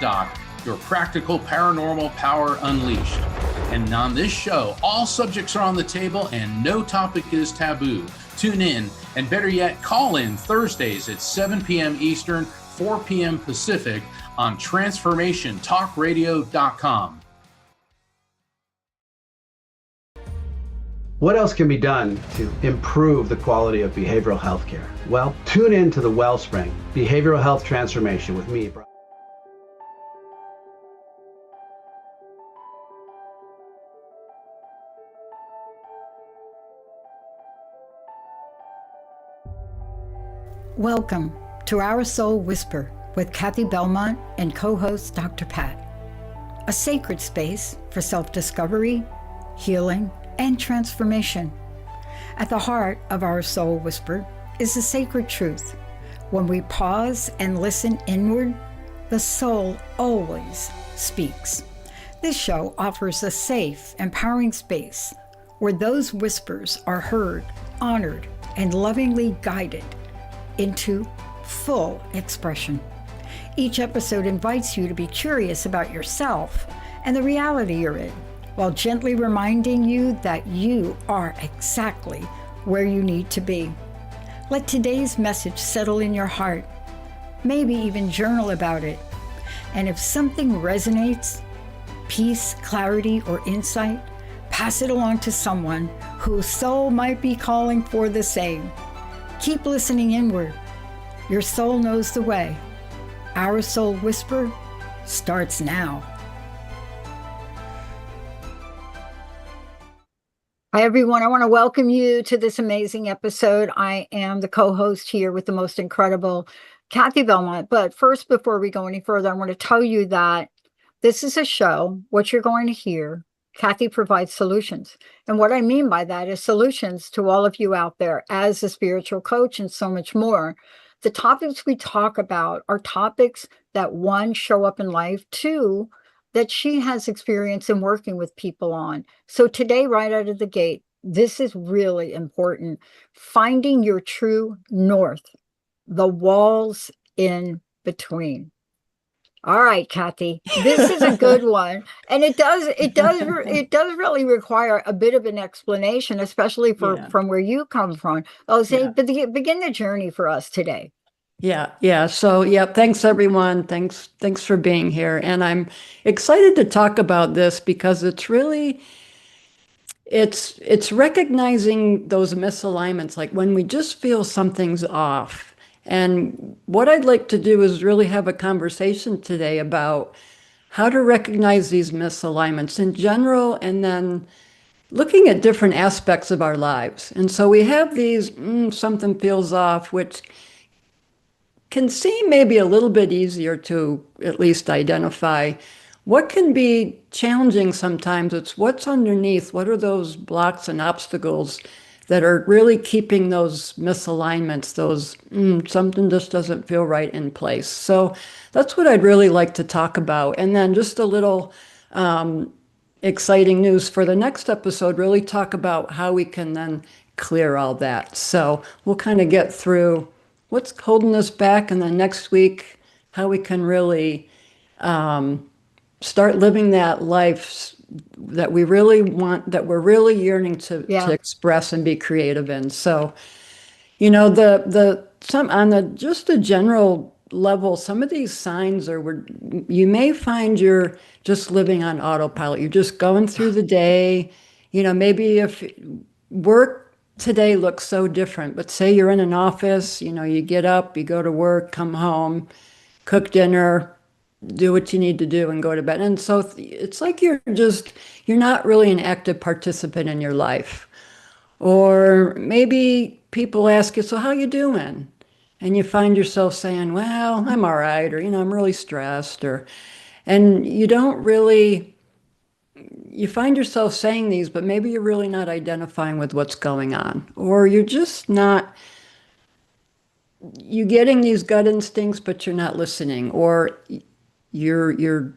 Doc, your practical paranormal power unleashed. And on this show, all subjects are on the table and no topic is taboo. Tune in, and better yet, call in Thursdays at 7 p.m. Eastern, 4 p.m. Pacific on TransformationTalkRadio.com. What else can be done to improve the quality of behavioral health care? Well, tune in to the Wellspring Behavioral Health Transformation with me, Brian. Welcome to Our Soul Whisper with Kathy Belmont and co-host Dr. Pat, a sacred space for self-discovery, healing, and transformation. At the heart of Our Soul Whisper is the sacred truth. When we pause and listen inward, the soul always speaks. This show offers a safe, empowering space where those whispers are heard, honored, and lovingly guided into full expression. Each episode invites you to be curious about yourself and the reality you're in, while gently reminding you that you are exactly where you need to be. Let today's message settle in your heart. Maybe even journal about it. And if something resonates, peace, clarity, or insight, pass it along to someone whose soul might be calling for the same. Keep listening inward. Your soul knows the way. Our Soul Whisper starts now. Hi, everyone. I want to welcome you to this amazing episode. I am the co-host here with the most incredible Kathy Belmont. But first, before we go any further, I want to tell you that this is a show. What you're going to hear, Kathy provides solutions. And what I mean by that is solutions to all of you out there as a spiritual coach and so much more. The topics we talk about are topics that, one, show up in life, two, that she has experience in working with people on. So today, right out of the gate, this is really important. Finding your true north, the walls in between. All right, Kathy, this is a good one. And it does really require a bit of an explanation, especially from where you come from. I'll say, begin the journey for us today. Yeah. So, thanks everyone. Thanks for being here. And I'm excited to talk about this because it's recognizing those misalignments, like when we just feel something's off. And what I'd like to do is really have a conversation today about how to recognize these misalignments in general, and then looking at different aspects of our lives. And so we have these, something feels off, which can seem maybe a little bit easier to at least identify. What can be challenging sometimes, it's what's underneath, what are those blocks and obstacles that are really keeping those misalignments, those something just doesn't feel right in place. So that's what I'd really like to talk about. And then just a little exciting news for the next episode, really talk about how we can then clear all that. So we'll kind of get through what's holding us back, and then next week, how we can really start living that life that we really want, that we're really yearning to express and be creative in. So, just a general level, some of these signs are where you may find you're just living on autopilot. You're just going through the day. Maybe if work today looks so different, but say you're in an office, you get up, you go to work, come home, cook dinner, do what you need to do and go to bed. And so it's like you're not really an active participant in your life. Or maybe people ask you, so how you doing? And you find yourself saying, well, I'm all right, or, I'm really stressed, and you find yourself saying these, but maybe you're really not identifying with what's going on, or you're getting these gut instincts, but you're not listening, or you're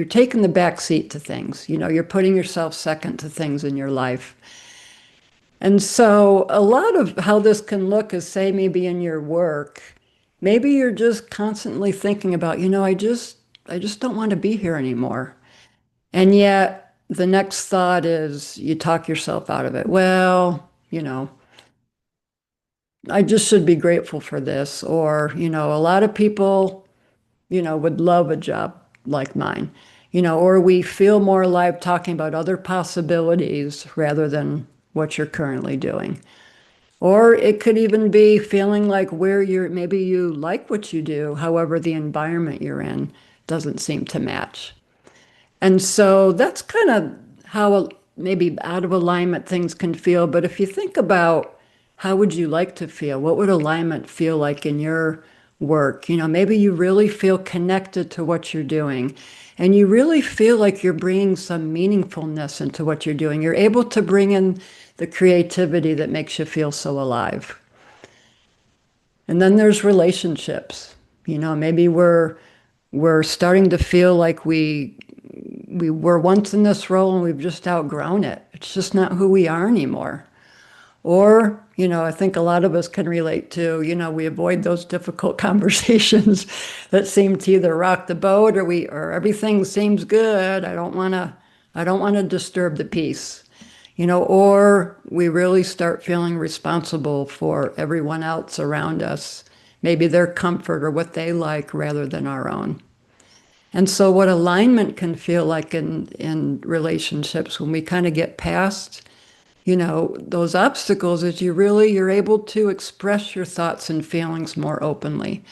taking the back seat to things. You're putting yourself second to things in your life. And so a lot of how this can look is, say, maybe in your work, maybe you're just constantly thinking about, just don't want to be here anymore. And yet the next thought is you talk yourself out of it. Well, I just should be grateful for this. Or, a lot of people, would love a job like mine, or we feel more alive talking about other possibilities rather than what you're currently doing. Or it could even be feeling like where maybe you like what you do, however, the environment you're in doesn't seem to match. And so that's kind of how maybe out of alignment things can feel. But if you think about how would you like to feel, what would alignment feel like in your work? Maybe you really feel connected to what you're doing and you really feel like you're bringing some meaningfulness into what you're doing. You're able to bring in the creativity that makes you feel so alive. And then there's relationships. Maybe we're starting to feel like we were once in this role and we've just outgrown it. It's just not who we are anymore. Or, I think a lot of us can relate to, we avoid those difficult conversations that seem to either rock the boat or everything seems good. I don't want to disturb the peace, or we really start feeling responsible for everyone else around us, maybe their comfort or what they like rather than our own. And so what alignment can feel like in relationships when we kind of get past, those obstacles is you're able to express your thoughts and feelings more openly.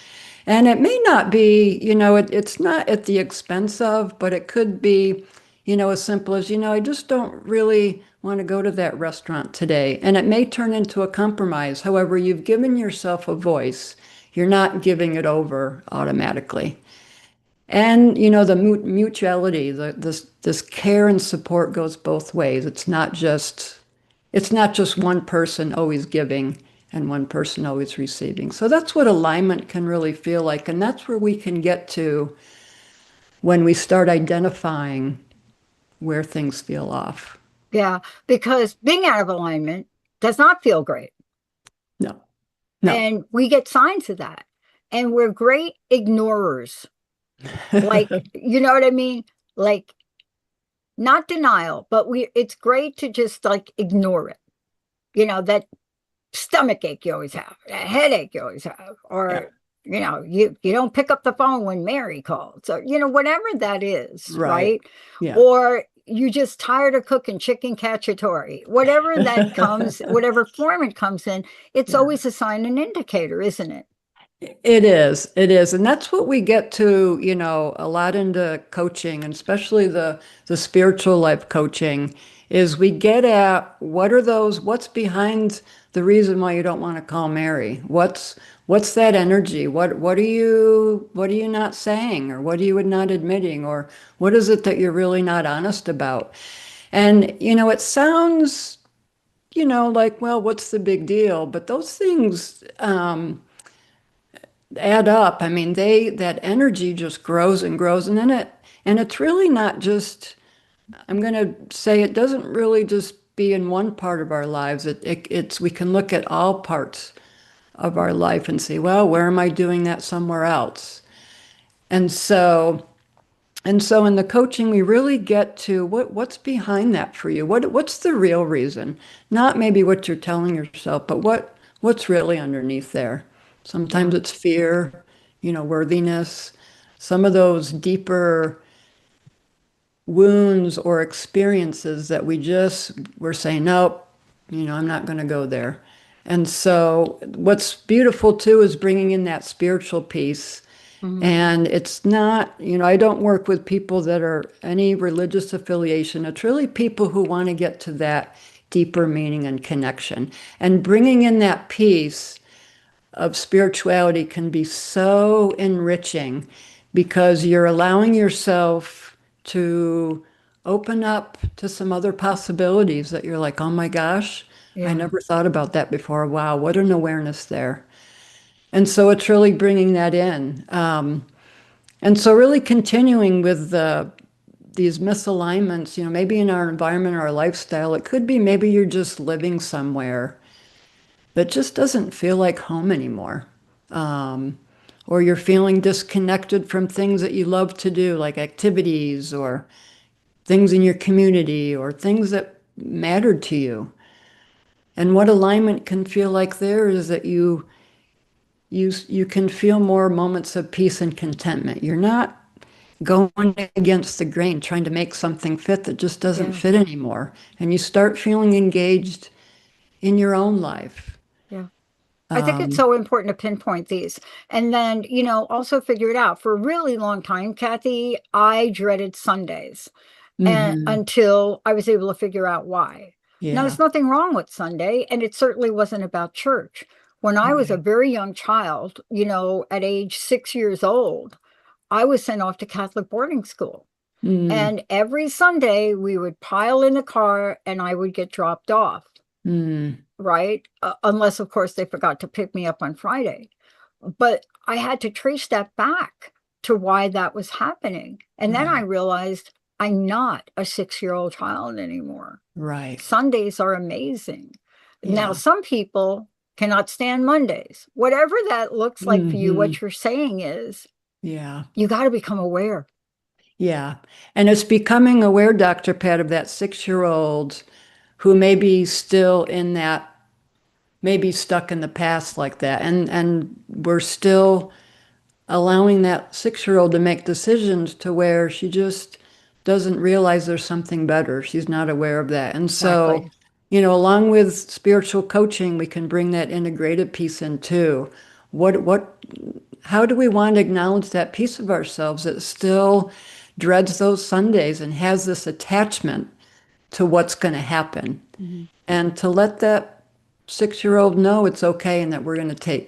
And it may not be, it's not at the expense of, but it could be, as simple as, I just don't really want to go to that restaurant today. And it may turn into a compromise. However, you've given yourself a voice. You're not giving it over automatically. And, the mutuality, this care and support goes both ways. It's not just one person always giving and one person always receiving. So that's what alignment can really feel like. And that's where we can get to when we start identifying where things feel off. Yeah, because being out of alignment does not feel great. No. And we get signs of that. And we're great ignorers. Like, you know what I mean? Like, not denial, but it's great to just like ignore it. That stomach ache you always have, that headache you always have, or you don't pick up the phone when Mary calls, so whatever that is, right? Yeah. Or you just tired of cooking chicken cacciatore, whatever that comes, whatever form it comes in, it's always a sign and indicator, isn't it? It is. And that's what we get to, a lot into coaching, and especially the spiritual life coaching, is we get at what's behind the reason why you don't want to call Mary? What's that energy? What are you not saying, or what are you not admitting, or what is it that you're really not honest about? And, it sounds, like, well, what's the big deal? But those things, add up. I mean, that energy just grows and grows, and it's really not just, I'm going to say, it doesn't really just be in one part of our lives. It's we can look at all parts of our life and say, well, where am I doing that somewhere else? And so in the coaching, we really get to what's behind that for you. What's the real reason? Not maybe what you're telling yourself, but what's really underneath there. Sometimes it's fear, worthiness, some of those deeper wounds or experiences that we're saying, nope, I'm not going to go there. And so what's beautiful too is bringing in that spiritual piece. Mm-hmm. And it's not, I don't work with people that are any religious affiliation. It's really people who want to get to that deeper meaning and connection. And bringing in that piece of spirituality can be so enriching, because you're allowing yourself to open up to some other possibilities that you're like, oh my gosh, I never thought about that before. Wow, what an awareness there. And so it's really bringing that in. And so really continuing with these misalignments, maybe in our environment or our lifestyle, it could be maybe you're just living somewhere that just doesn't feel like home anymore. or you're feeling disconnected from things that you love to do, like activities or things in your community or things that mattered to you. And what alignment can feel like there is that you can feel more moments of peace and contentment. You're not going against the grain, trying to make something fit that just doesn't fit anymore. And you start feeling engaged in your own life. Yeah. I think it's so important to pinpoint these. And then, also figure it out. For a really long time, Kathy, I dreaded Sundays and until I was able to figure out why. Now, there's nothing wrong with Sunday, and it certainly wasn't about church. When I was a very young child, at age 6 years old, I was sent off to Catholic boarding school. And every Sunday we would pile in a car and I would get dropped off. Right? Unless, of course, they forgot to pick me up on Friday. But I had to trace that back to why that was happening. And then I realized I'm not a 6-year-old child anymore. Right. Sundays are amazing. Now, some people cannot stand Mondays. Whatever that looks like for you, what you're saying is, you got to become aware. Yeah. And it's becoming aware, Dr. Pat, of that 6-year-old who may be still in that, maybe stuck in the past like that. And we're still allowing that 6-year-old to make decisions to where she just doesn't realize there's something better. She's not aware of that. And so, along with spiritual coaching, we can bring that integrated piece in too. How do we want to acknowledge that piece of ourselves that still dreads those Sundays and has this attachment to what's going to happen? And to let that 6-year-old know it's okay and that we're going to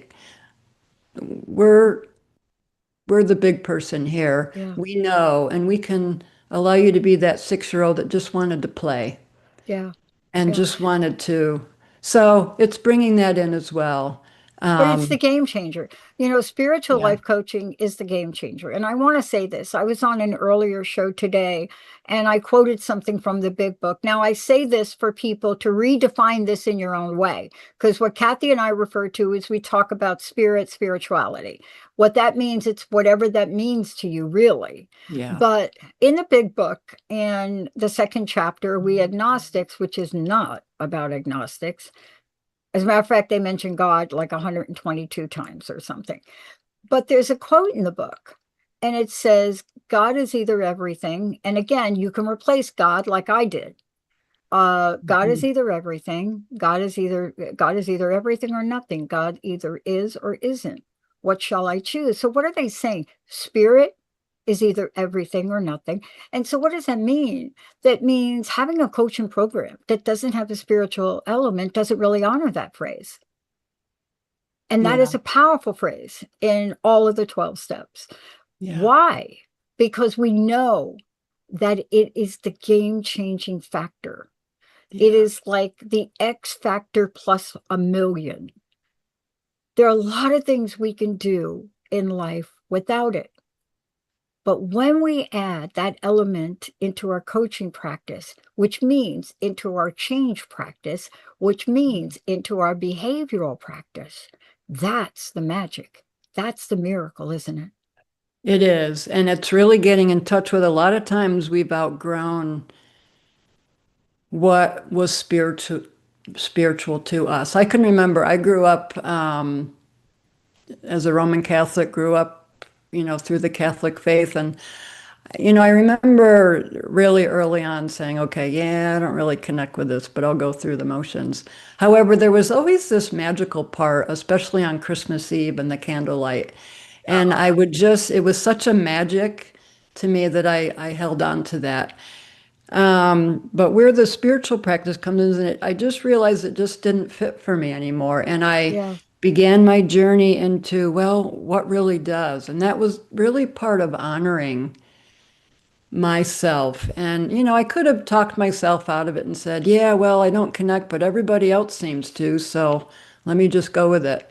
we're the big person here. We know, and we can allow you to be that 6-year-old that just wanted to play. And just wanted to. So it's bringing that in as well. But it's the game changer. Spiritual life coaching is the game changer. And I want to say this. I was on an earlier show today, and I quoted something from the Big Book. Now, I say this for people to redefine this in your own way, because what Kathy and I refer to is we talk about spirituality. What that means, it's whatever that means to you, really. But in the Big Book, in the second chapter, we agnostics, which is not about agnostics. As a matter of fact, they mention God like 122 times or something. But there's a quote in the book, and it says, God is either everything. And again, you can replace God like I did. God is either everything. God is either everything or nothing. God either is or isn't. What shall I choose? So what are they saying? Spirit is either everything or nothing. And so what does that mean? That means having a coaching program that doesn't have a spiritual element doesn't really honor that phrase. And that is a powerful phrase in all of the 12 steps. Why? Because we know that it is the game-changing factor. It is like the X factor plus a million. There are a lot of things we can do in life without it. But when we add that element into our coaching practice, which means into our change practice, which means into our behavioral practice, that's the magic. That's the miracle, isn't it? It is. And it's really getting in touch with, a lot of times we've outgrown what was spiritual to us. I can remember I grew up as a Roman Catholic, grew up through the Catholic faith. And, I remember really early on saying, okay, I don't really connect with this, but I'll go through the motions. However, there was always this magical part, especially on Christmas Eve and the candlelight. And it was such a magic to me that I held on to that. But where the spiritual practice comes in, I just realized it just didn't fit for me anymore. And I began my journey into, what really does? And that was really part of honoring myself. And, I could have talked myself out of it and said, I don't connect, but everybody else seems to, so let me just go with it.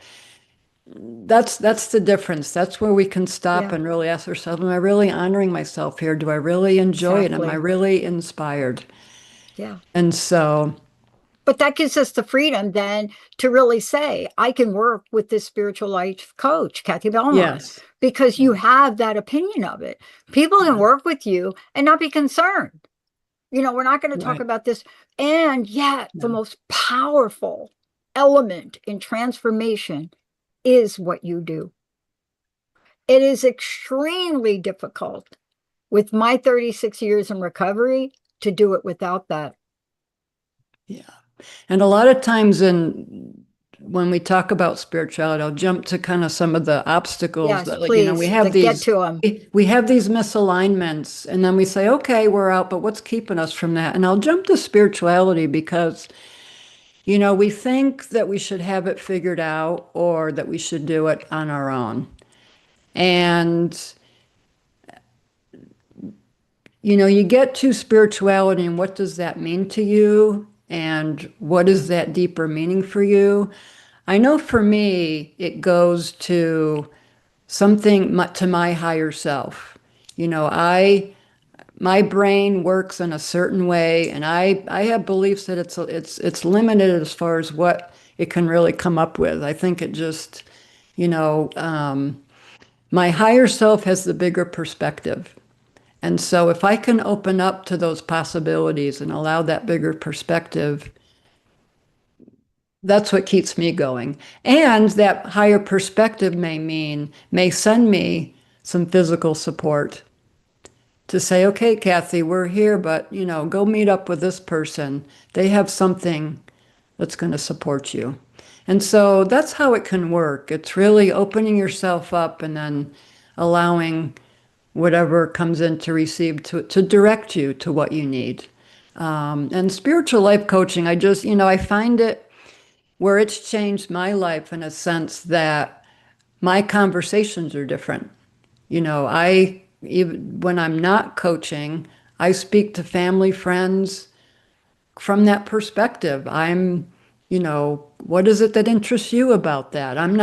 That's the difference. That's where we can stop and really ask ourselves, am I really honoring myself here? Do I really enjoy it? Am I really inspired? And so But that gives us the freedom then to really say, I can work with this spiritual life coach, Kathy Belmont, Yes. because you have that opinion of it. People can work with you and not be concerned. We're not going to talk Right. about this. And yet, the most powerful element in transformation is what you do. It is extremely difficult with my 36 years in recovery to do it without that. Yeah. And a lot of times when we talk about spirituality, I'll jump to kind of some of the obstacles Yes, that, please. we have Get these, to them. we have these misalignments, and then we say, okay, we're out, but what's keeping us from that? And I'll jump to spirituality because, we think that we should have it figured out or that we should do it on our own. And, you get to spirituality and what does that mean to you? And what is that deeper meaning for you? I know for me, it goes to something to my higher self. My brain works in a certain way, and I have beliefs that it's limited as far as what it can really come up with. I think it just, my higher self has the bigger perspective. And so if I can open up to those possibilities and allow that bigger perspective, that's what keeps me going. And that higher perspective may send me some physical support to say, okay, Kathy, we're here, but go meet up with this person. They have something that's going to support you. And so that's how it can work. It's really opening yourself up and then allowing whatever comes in to receive to direct you to what you need. And spiritual life coaching, I find it where it's changed my life in a sense that my conversations are different. Even when I'm not coaching, I speak to family, friends from that perspective. What is it that interests you about that? I'm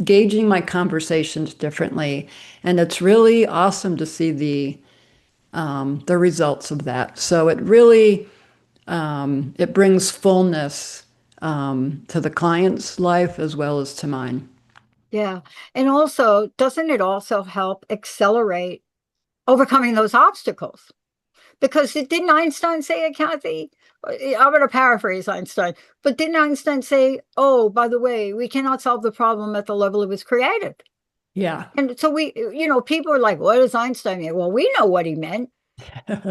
gauging my conversations differently, and it's really awesome to see the results of that. So it really it brings fullness to the client's life as well as to mine. Yeah. And also, doesn't it also help accelerate overcoming those obstacles? Because didn't Einstein say it, Kathy? I'm going to paraphrase Einstein, but didn't Einstein say, oh, by the way, we cannot solve the problem at the level it was created? Yeah. And so people are like, what does Einstein mean? Well, we know what he meant.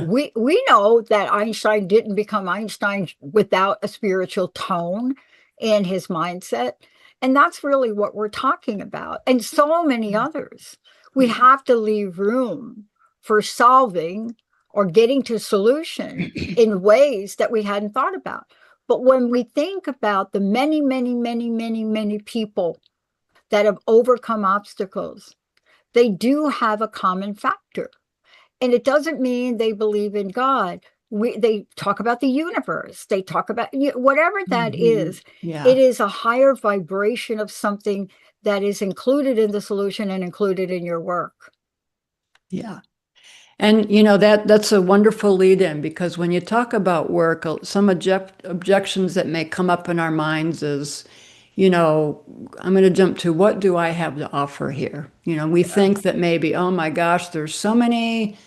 we know that Einstein didn't become Einstein without a spiritual tone in his mindset. And that's really what we're talking about. And so many others. We have to leave room for solving or getting to solution in ways that we hadn't thought about. But when we think about the many, many, many, many, many people that have overcome obstacles, they do have a common factor. And it doesn't mean they believe in God. They talk about the universe. They talk about whatever that is. Yeah. It is a higher vibration of something that is included in the solution and included in your work. Yeah. And that's a wonderful lead in, because when you talk about work, some objections that may come up in our minds is, I'm going to jump to, what do I have to offer here? We think that maybe, oh my gosh, there's so many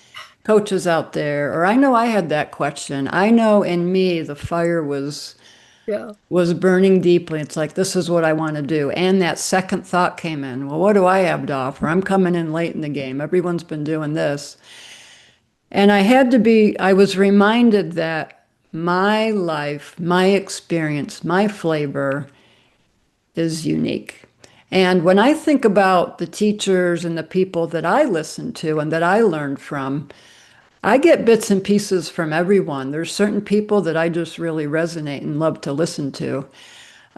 coaches out there, or I know I had that question. I know in me, the fire was burning deeply. It's like, this is what I want to do. And that second thought came in, well, what do I have to offer? I'm coming in late in the game. Everyone's been doing this. And I was reminded that my life, my experience, my flavor is unique. And when I think about the teachers and the people that I listen to and that I learned from, I get bits and pieces from everyone. There's certain people that I just really resonate and love to listen to.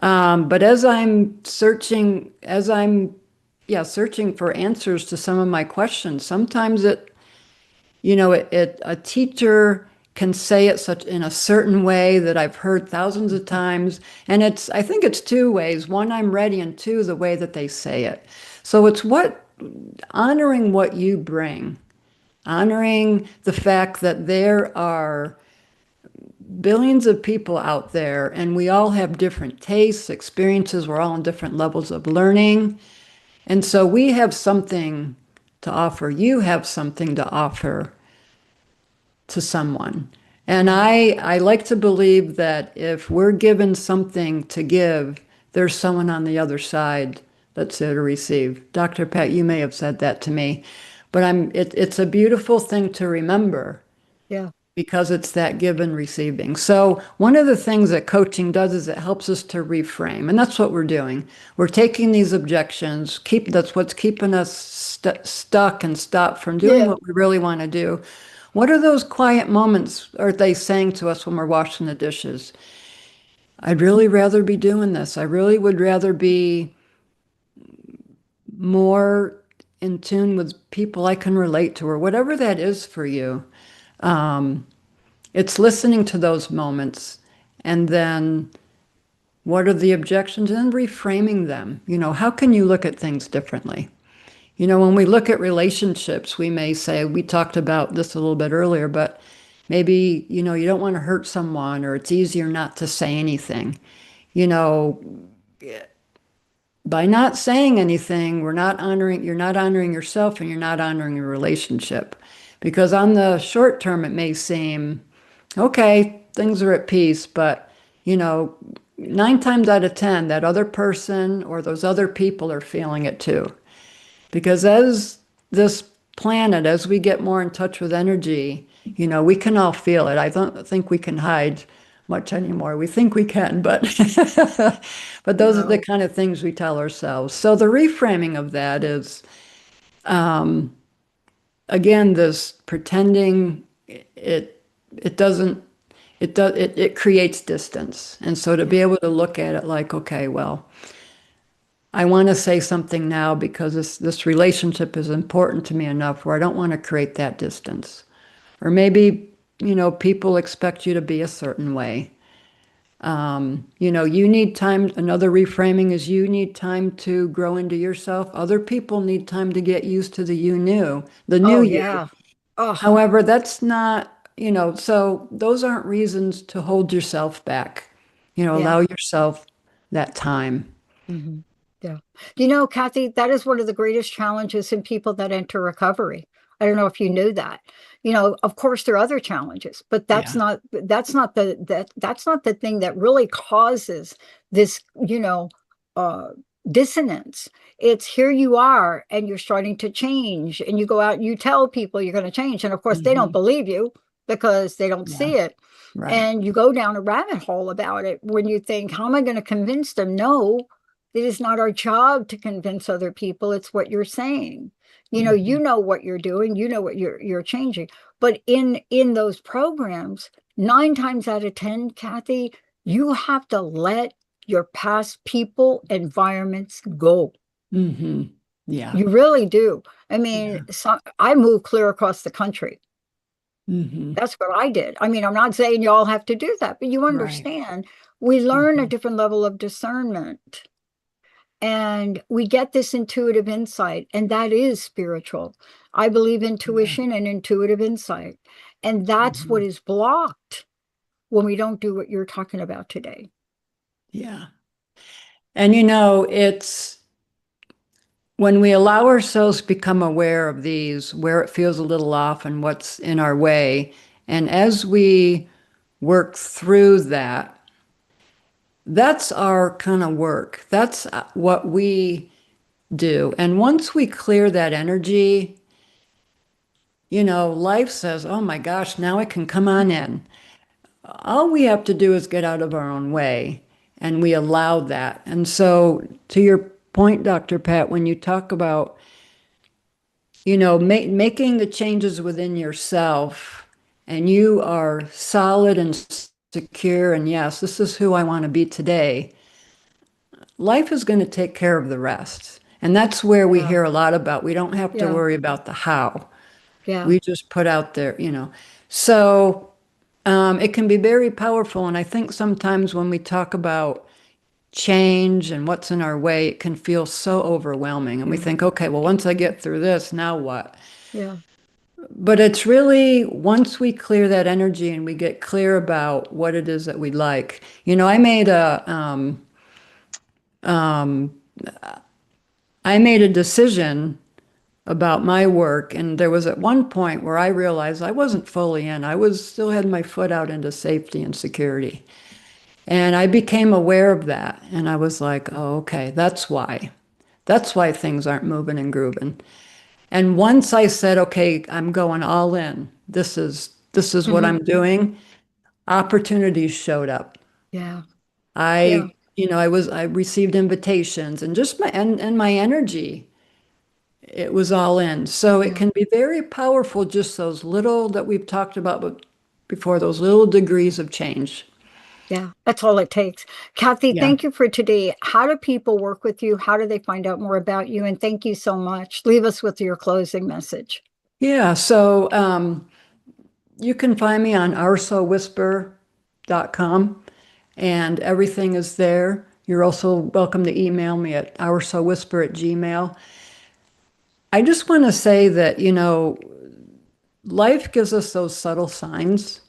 But as I'm searching for answers to some of my questions, sometimes a teacher can say it in a certain way that I've heard thousands of times. And I think it's two ways. One, I'm ready, and two, the way that they say it. So it's honoring what you bring, honoring the fact that there are billions of people out there, and we all have different tastes, experiences. We're all on different levels of learning. And so we have something to offer. You have something to offer to someone. And I like to believe that if we're given something to give, there's someone on the other side that's there to receive. Dr. Pat, you may have said that to me, but it's a beautiful thing to remember. Yeah. Because it's that give and receiving. So one of the things that coaching does is it helps us to reframe, and that's what we're doing. We're taking these objections, that's what's keeping us stuck and stopped from doing what we really want to do. What are those quiet moments are they saying to us when we're washing the dishes? I'd really rather be doing this. I really would rather be more in tune with people I can relate to, or whatever that is for you. It's listening to those moments, and then what are the objections, and reframing them. How can you look at things differently? When we look at relationships, we may say, we talked about this a little bit earlier, but maybe, you don't want to hurt someone, or it's easier not to say anything. By not saying anything, you're not honoring yourself, and you're not honoring your relationship. Because on the short term, it may seem, okay, things are at peace, but, 9 times out of 10, that other person or those other people are feeling it too. Because as this planet, as we get more in touch with energy, we can all feel it. I don't think we can hide much anymore. We think we can, but but those are the kind of things we tell ourselves. So the reframing of that is, again, this pretending it creates distance. And so to be able to look at it like, okay, well, I want to say something now because this relationship is important to me enough where I don't want to create that distance. Or maybe, people expect you to be a certain way. You need time. Another reframing is you need time to grow into yourself. Other people need time to get used to the new Oh, you. yeah. Oh, However, that's not, so those aren't reasons to hold yourself back. Allow yourself that time. mhm. Yeah. Kathy, that is one of the greatest challenges in people that enter recovery. I don't know if you knew that. Of course there are other challenges, but that's Yeah. not that's not the thing that really causes this, dissonance. It's here you are and you're starting to change, and you go out and you tell people you're going to change, and of course they don't Mhm. believe you because they don't Yeah. see it. Right. And you go down a rabbit hole about it when you think, how am I going to convince them? No, it is not our job to convince other people. It's what you're saying. You Mhm. know what you're doing, you know what you're changing. But in those programs, 9 times out of 10, Kathy, you have to let your past people, environments go. Mhm. Yeah. You really do. I mean, Yeah. I moved clear across the country. Mhm. That's what I did. I mean, I'm not saying you all have to do that, but you Right. understand, we learn a Mhm. different level of discernment. And we get this intuitive insight, and that is spiritual. I believe Yeah. intuition and intuitive insight. And that's what Mhm. is blocked when we don't do what you're talking about today. Yeah. And it's when we allow ourselves to become aware of these, where it feels a little off and what's in our way, and as we work through that, that's our kind of work. That's what we do. And once we clear that energy, life says, oh my gosh, now it can come on in. All we have to do is get out of our own way, and we allow that. And so, to your point, Dr. Pat, when you talk about, making the changes within yourself, and you are solid and secure, and yes, this is who I want to be today, life is going to take care of the rest. And that's where we Yeah. hear a lot about, we don't have to Yeah. worry about the how. Yeah. We just put out there. So it can be very powerful. And I think sometimes when we talk about change and what's in our way, it can feel so overwhelming. And we think, okay, well, once I get through this, now what? Yeah. But it's really once we clear that energy and we get clear about what it is that we like. You know, I made a decision about my work, and there was at one point where I realized I wasn't fully in. I was still had my foot out into safety and security. And I became aware of that. And I was like, oh, okay, that's why. That's why things aren't moving and grooving. And once I said, okay, I'm going all in. This is what I'm doing. Opportunities showed up. Yeah. I received invitations and just my energy. It was all in. So it can be very powerful, just those little that we've talked about before, those little degrees of change. Yeah, that's all it takes. Kathy, Yeah. thank you for today. How do people work with you? How do they find out more about you? And thank you so much. Leave us with your closing message. Yeah, so you can find me on oursowhisper.com, and everything is there. You're also welcome to email me at oursowhisper@gmail. I just want to say that, you know, life gives us those subtle signs,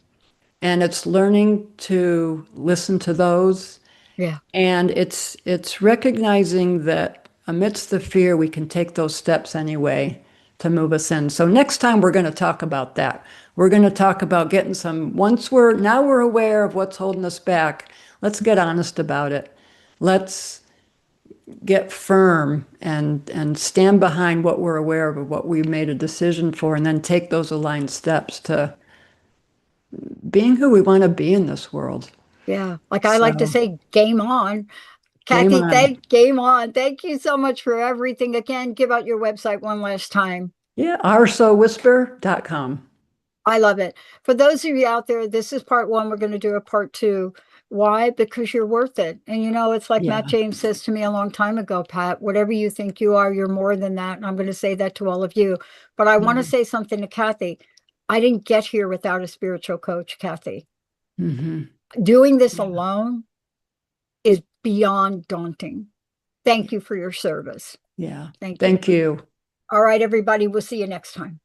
and it's learning to listen to those. Yeah. And it's recognizing that amidst the fear, we can take those steps anyway to move us in. So next time we're going to talk about that. We're going to talk about getting once we're aware of what's holding us back, let's get honest about it. Let's get firm and stand behind what we're aware of what we made a decision for, and then take those aligned steps to being who we want to be in this world. Yeah. Like I like to say, game on. Game Kathy, on. game on. Thank you so much for everything. Again, give out your website one last time. Yeah, oursowhisper.com. I love it. For those of you out there, this is part one. We're going to do a part two. Why? Because you're worth it. And you know, it's like Yeah. Matt James says to me a long time ago, Pat, whatever you think you are, you're more than that. And I'm going to say that to all of you. But I want to say something to Kathy. I didn't get here without a spiritual coach, Kathy. Mm-hmm. Doing this alone is beyond daunting. Thank you for your service. Yeah. Thank you. you. All right, everybody. We'll see you next time.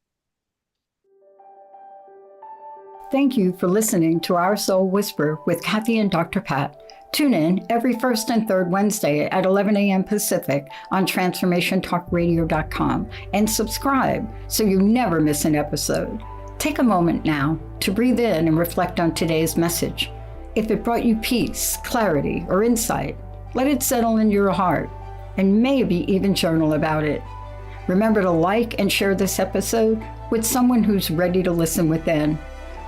Thank you for listening to Our Soul Whisper with Kathy and Dr. Pat. Tune in every first and third Wednesday at 11 a.m. Pacific on TransformationTalkRadio.com and subscribe so you never miss an episode. Take a moment now to breathe in and reflect on today's message. If it brought you peace, clarity, or insight, let it settle in your heart and maybe even journal about it. Remember to like and share this episode with someone who's ready to listen within.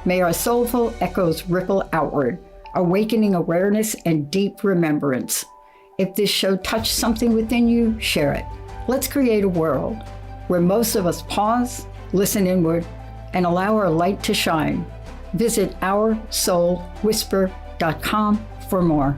May our soulful echoes ripple outward, awakening awareness and deep remembrance. If this show touched something within you, share it. Let's create a world where most of us pause, listen inward, and allow our light to shine. Visit OurSoulWhisper.com for more.